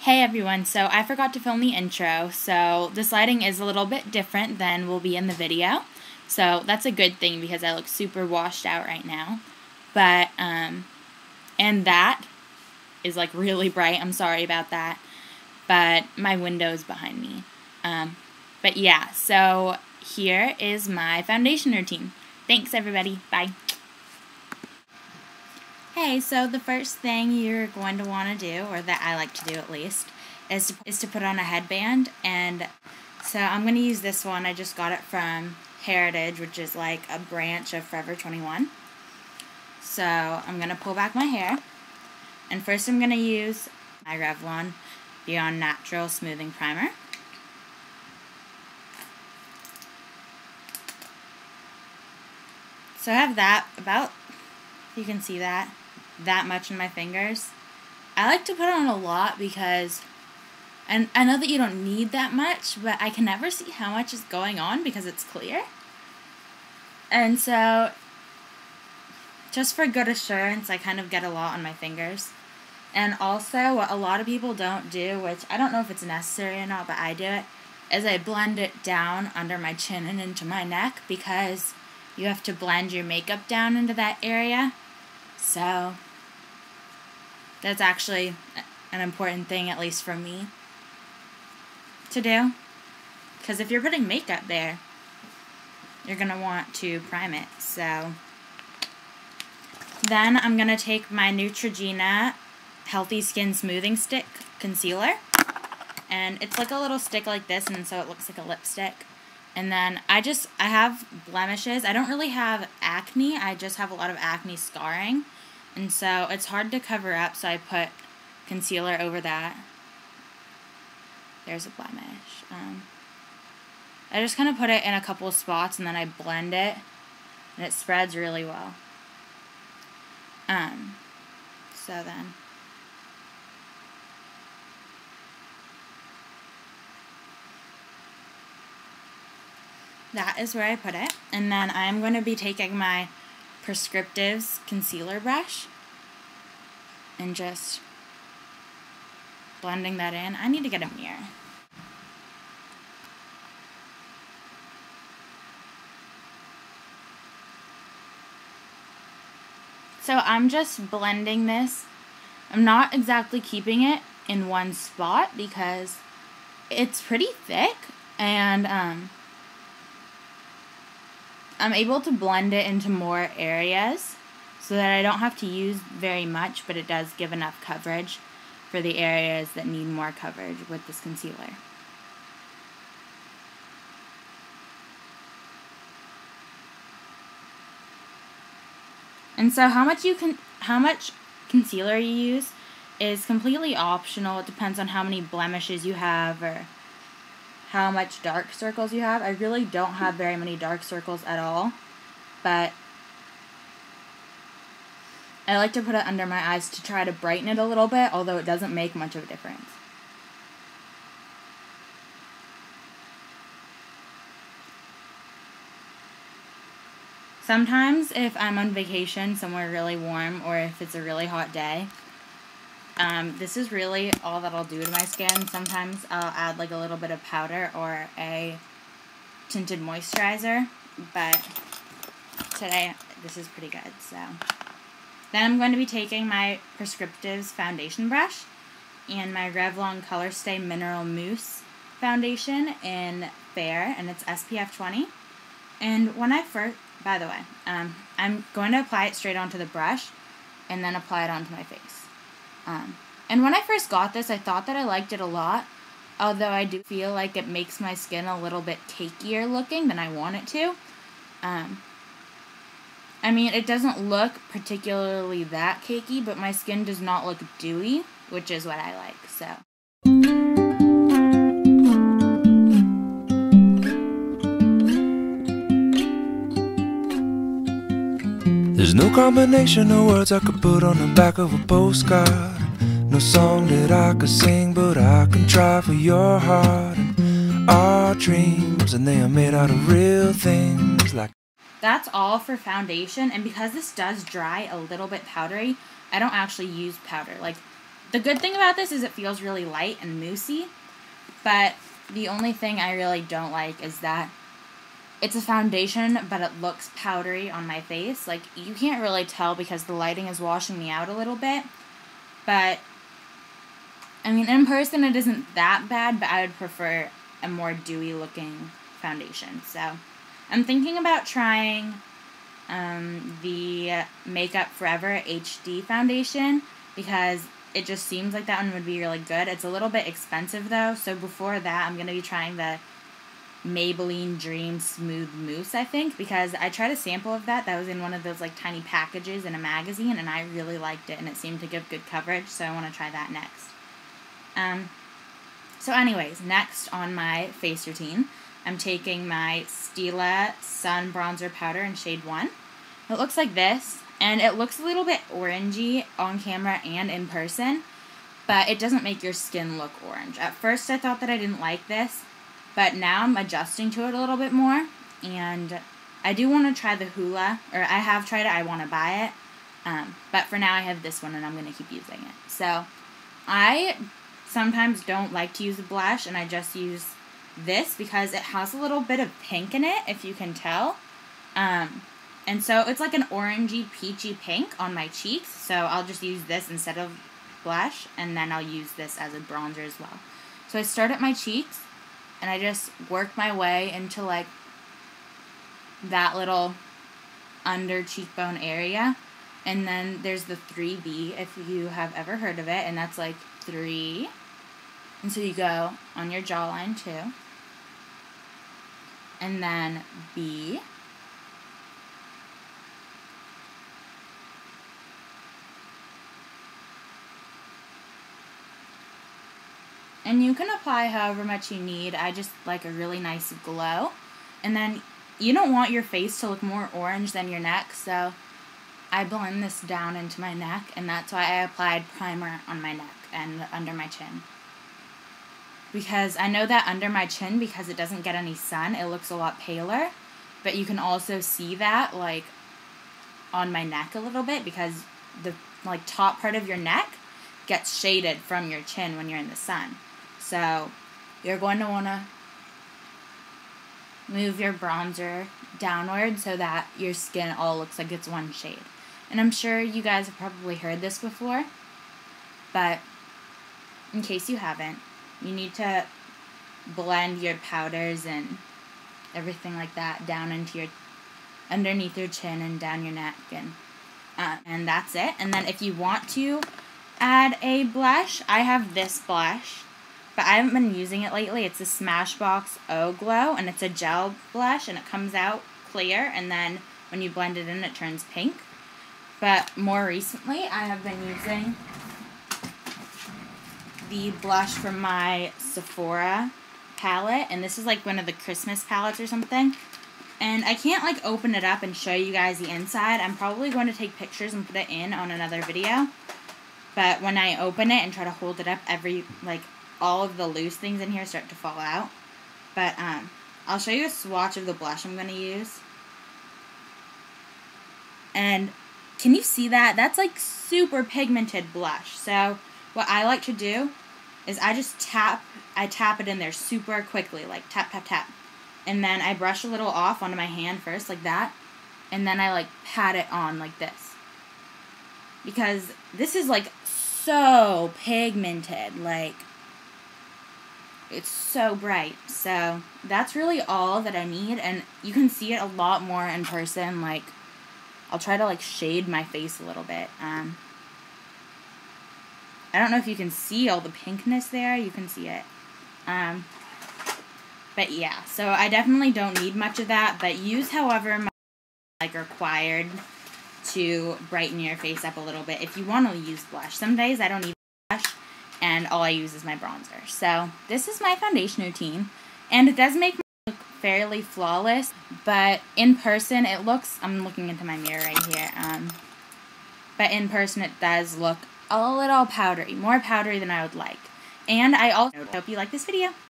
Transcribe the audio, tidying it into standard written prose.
Hey everyone, so I forgot to film the intro, so this lighting is a little bit different than will be in the video. So that's a good thing because I look super washed out right now. But, and that is like really bright, I'm sorry about that. But my window's behind me. But yeah, so here is my foundation routine. Thanks everybody, bye. Hey, so the first thing you're going to want to do, or that I like to do at least, is to put on a headband. And so I'm going to use this one. I just got it from Heritage, which is like a branch of Forever 21. So I'm going to pull back my hair. And first I'm going to use my Revlon Beyond Natural Smoothing Primer. So I have that about, you can see that much in my fingers. I like to put on a lot because, and I know that you don't need that much, but I can never see how much is going on because it's clear. And so, just for good assurance, I kind of get a lot on my fingers. And also, what a lot of people don't do, which I don't know if it's necessary or not, but I do it, is I blend it down under my chin and into my neck because you have to blend your makeup down into that area. So that's actually an important thing, at least for me, to do. Because if you're putting makeup there, you're going to want to prime it. So then I'm going to take my Neutrogena Healthy Skin Smoothing Stick Concealer. And it's like a little stick like this, and so it looks like a lipstick. And then I have blemishes. I don't really have acne. I just have a lot of acne scarring. And so it's hard to cover up, so I put concealer over that. There's a blemish. I just kind of put it in a couple of spots, and then I blend it, and it spreads really well. So then that is where I put it. And then I'm going to be taking my Prescriptives concealer brush and just blending that in. I need to get a mirror. So I'm just blending this. I'm not exactly keeping it in one spot because it's pretty thick, and I'm able to blend it into more areas so that I don't have to use very much, but it does give enough coverage for the areas that need more coverage with this concealer. And so how much concealer you use is completely optional. It depends on how many blemishes you have or how much dark circles you have. I really don't have very many dark circles at all, but I like to put it under my eyes to try to brighten it a little bit, although it doesn't make much of a difference. Sometimes if I'm on vacation somewhere really warm, or if it's a really hot day, this is really all that I'll do to my skin. Sometimes I'll add like a little bit of powder or a tinted moisturizer, but today this is pretty good. So then I'm going to be taking my Prescriptives foundation brush and my Revlon Colorstay Mineral Mousse foundation in Fair, and it's SPF 20. And when I first, by the way, I'm going to apply it straight onto the brush and then apply it onto my face. And when I first got this, I thought that I liked it a lot, although I do feel like it makes my skin a little bit cakier looking than I want it to. I mean, it doesn't look particularly that cakey, but my skin does not look dewy, which is what I like, so. There's no combination of words I could put on the back of a postcard. No song that I could sing, but I can try for your heart and our dreams, and they are made out of real things like. That's all for foundation, and because this does dry a little bit powdery, I don't actually use powder. Like, The good thing about this is it feels really light and moussey, but the only thing I really don't like is that it's a foundation, but it looks powdery on my face. Like, you can't really tell because the lighting is washing me out a little bit, but, I mean, in person it isn't that bad, but I would prefer a more dewy looking foundation. So, I'm thinking about trying the Makeup Forever HD foundation because it just seems like that one would be really good. It's a little bit expensive though, so before that I'm going to be trying the Maybelline Dream Smooth Mousse, I think, because I tried a sample of that. That was in one of those like tiny packages in a magazine, and I really liked it, and it seemed to give good coverage, so I want to try that next. So anyways, next on my face routine, I'm taking my Stila Sun Bronzer Powder in shade 1. It looks like this, and it looks a little bit orangey on camera and in person, but it doesn't make your skin look orange. At first I thought that I didn't like this, but now I'm adjusting to it a little bit more, and I do want to try the Hoola, or I have tried it, I want to buy it, but for now I have this one and I'm going to keep using it. So, I sometimes don't like to use a blush, and I just use this because it has a little bit of pink in it, if you can tell, and so it's like an orangey, peachy pink on my cheeks, so I'll just use this instead of blush, and then I'll use this as a bronzer as well. So I start at my cheeks, and I just work my way into, like, that little under cheekbone area. And then there's the 3B, if you have ever heard of it, and that's, like, 3. And so you go on your jawline, too. And then B. And you can apply however much you need. I just like a really nice glow. And then you don't want your face to look more orange than your neck, so I blend this down into my neck, and that's why I applied primer on my neck and under my chin. Because I know that under my chin, because it doesn't get any sun, it looks a lot paler. But you can also see that, like, on my neck a little bit, because the, like, top part of your neck gets shaded from your chin when you're in the sun. So, you're going to want to move your bronzer downward so that your skin all looks like it's one shade. And I'm sure you guys have probably heard this before, but in case you haven't, you need to blend your powders and everything like that down into your, underneath your chin and down your neck, and that's it. And then if you want to add a blush, I have this blush, but I haven't been using it lately. It's a Smashbox O Glow, and it's a gel blush, and it comes out clear, and then when you blend it in, it turns pink. But more recently, I have been using the blush from my Sephora palette, and this is like one of the Christmas palettes or something. And I can't like open it up and show you guys the inside. I'm probably going to take pictures and put it in on another video. But when I open it and try to hold it up, all of the loose things in here start to fall out. But I'll show you a swatch of the blush I'm going to use. And can you see that? That's like super pigmented blush. So what I like to do is I tap it in there super quickly, like tap, tap, tap. And then I brush a little off onto my hand first, like that. And then I like pat it on like this. Because this is like so pigmented, like it's so bright. So that's really all that I need, and you can see it a lot more in person. Like, I'll try to like shade my face a little bit. I don't know if you can see all the pinkness there. You can see it. But yeah, so I definitely don't need much of that, but use however much like required to brighten your face up a little bit if you want to use blush. Some days I don't even blush, and all I use is my bronzer. So this is my foundation routine, and it does make me look fairly flawless, but in person it looks, I'm looking into my mirror right here, but in person it does look a little powdery, more powdery than I would like. And I also hope you like this video.